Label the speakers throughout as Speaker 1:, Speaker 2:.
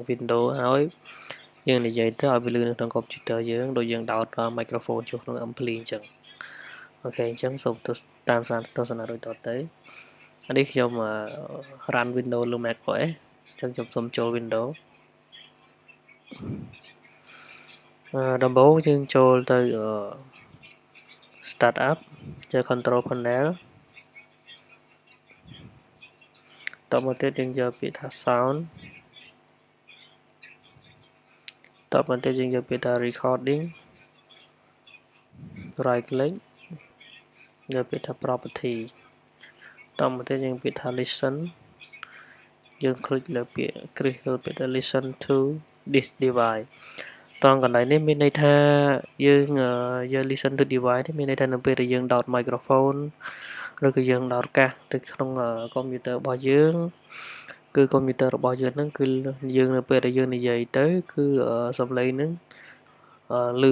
Speaker 1: Windows ហើយយើងនិយាយទៅឲ្យវាលឺនៅក្នុង computer យើងដូចយើងដោត microphone ចូលក្នុង ampli អញ្ចឹងអូខេអញ្ចឹងសូមតាមទស្សនាដូចតទៅនេះខ្ញុំ run Windows លើ Mac OS អញ្ចឹងខ្ញុំសូមចូល Windows ដំបូងយើងចូលទៅ Start up ចុច Control Panel តមកទៀតយើងយកពាក្យថា Sound តមកទៀតយើងយកពាក្យថា Recording right click យកពាក្យថា Property តមកទៀតយើងពាក្យថា Listen យើងคลิกលើពាក្យថា Listen to this device តកន្លែងនេះមានន័យថាយើងយក listen to device នេះមានន័យថានៅពេលដែលយើងដោត microphone ឬក៏យើងដោតកាសទៅក្នុង computer របស់យើងគឺ computer របស់យើងហ្នឹងគឺយើងនៅពេលដែលយើងនិយាយទៅគឺសំឡេងហ្នឹងឮ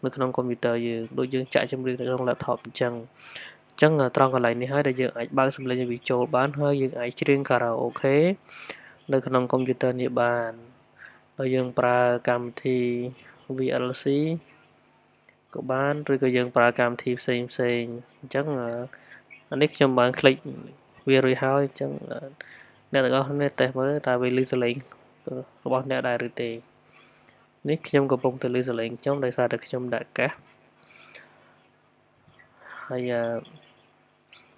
Speaker 1: នៅក្នុង computer យើងដូចយើងចាក់ចម្រៀងនៅក្នុង laptop អញ្ចឹងត្រង់កន្លែងនេះហើយដែលយើងអាចបើកសំឡេងឲ្យវាចូលបានហើយយើងអាចច្រៀង karaoke នៅក្នុង computer នេះបានដោយយើងប្រើកម្មវិធី VLC ក៏បានឬក៏យើងប្រើកម្មវិធីផ្សេងអញ្ចឹងអានេះខ្ញុំបានคลิกវារួចហើយអញ្ចឹងអ្នកទាំងអស់គ្នាតេស្តមើលតើវាឮសំឡេងរបស់អ្នកដែរឬទេនេះខ្ញុំកំពុងតែឮសំឡេងខ្ញុំដោយសារតែខ្ញុំដាក់កាសហើយ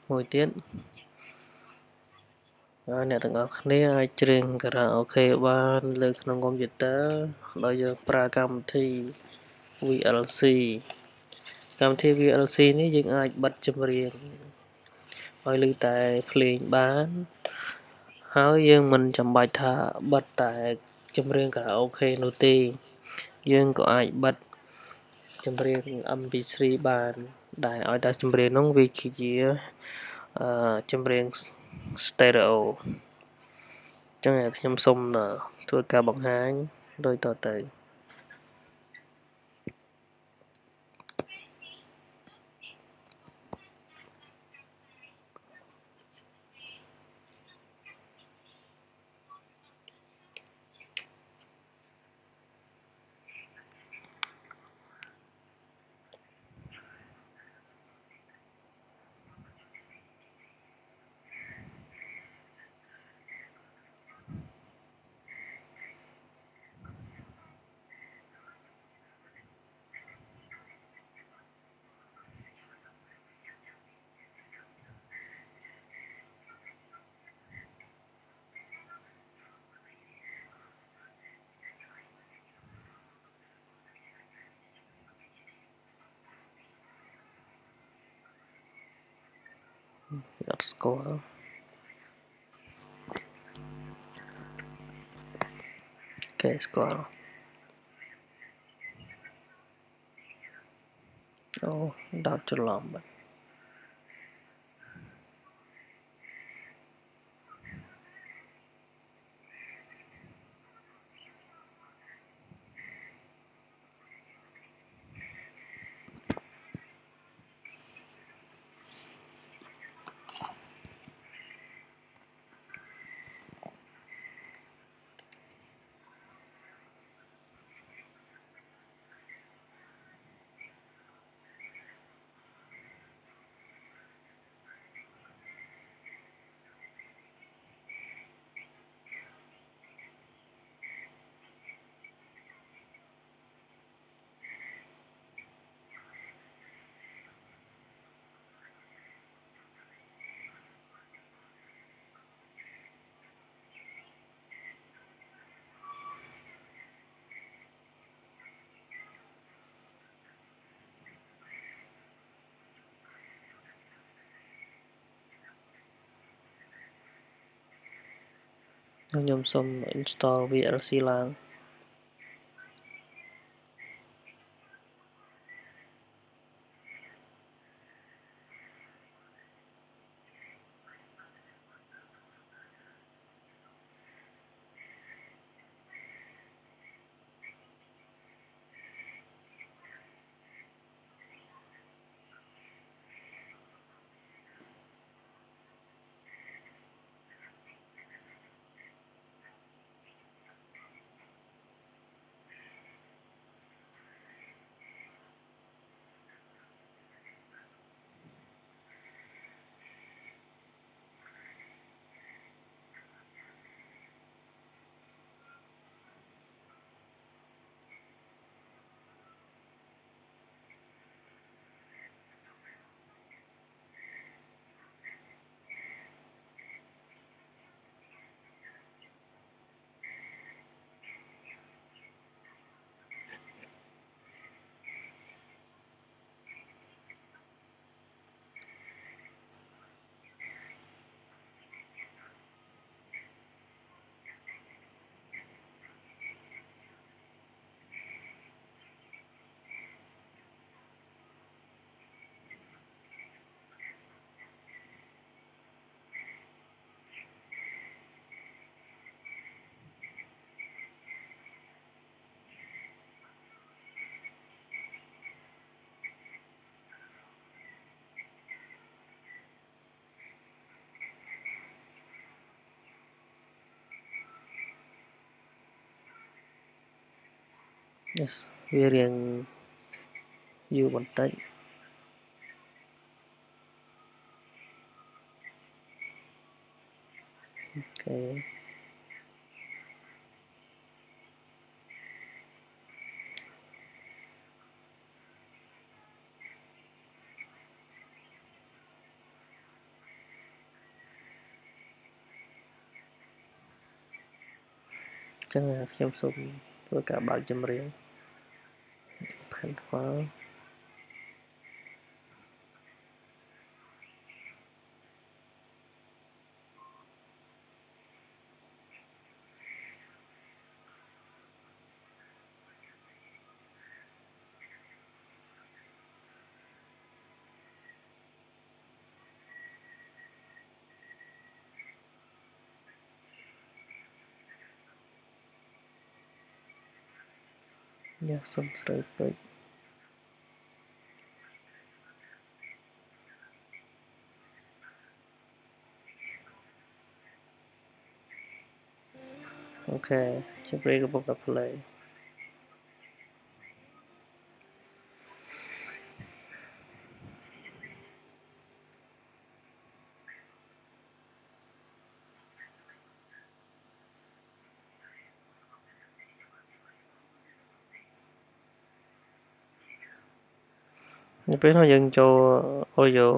Speaker 1: មួយទៀតអ្នកទាំងអស់គ្នាអាចច្រៀង karaoke បានលើក្នុង computer ដោយយើងប្រើកម្មវិធី VLC កម្មវិធី VLC នេះយើងអាចបិទចម្រៀងឲ្យឮតែភ្លេងបានហើយយើងមិនចាំបាច់ថាបិទតែចម្រៀង karaoke នោះទេយើងក៏អាចបិទចម្រៀង MP3 បានដែលឲ្យតែចម្រៀងនោះវាជាចម្រៀង stereo អញ្ចឹងខ្ញុំសូមធ្វើការបង្ហាញដូចតទៅអត់ស្គាល់គេស្គាល់អូដោតច្រឡំបាត់ខ្ញុំសូម install VLC ឡើង yes វារៀងយូរបន្តិចអូខេចឹងខ្ញុំសូមធ្វើការបើកចម្រៀង Pen file យ៉ាសុំស្រីពេកអូខេចម្រៀងកំពុងតែ play នៅពេលនោះយើងចូល audio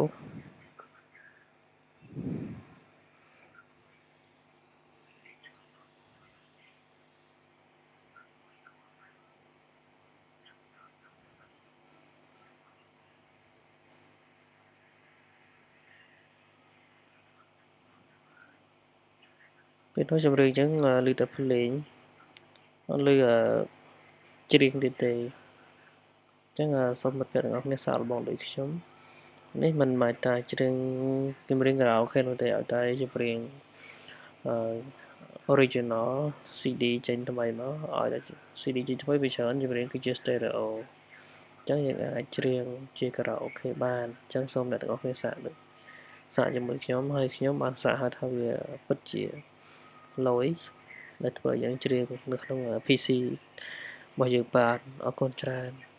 Speaker 1: ពេលនោះចម្រៀងអញ្ចឹងឮតែភ្លេងអត់ឮច្រៀងទៀតទេអញ្ចឹងសូមមិត្តភក្តិទាំងអស់គ្នាសាកល្បងដូចខ្ញុំនេះមិនមែនតែច្រៀងចម្រៀងខារ៉ាអូខេនោះទេឲ្យតែចម្រៀងoriginal CD ចេញថ្មីមកឲ្យតែ CD ចេញថ្មីវាច្រើនចម្រៀងគឺជា stereo អញ្ចឹងយើងអាចច្រៀងជាខារ៉ាអូខេបានអញ្ចឹងសូមអ្នកទាំងអស់គ្នាសាកជាមួយខ្ញុំហើយខ្ញុំបានសាកហៅថាវាពិតជាលយដែលធ្វើឲ្យយើងច្រៀងនៅក្នុង PC របស់យើងបានអរគុណច្រើន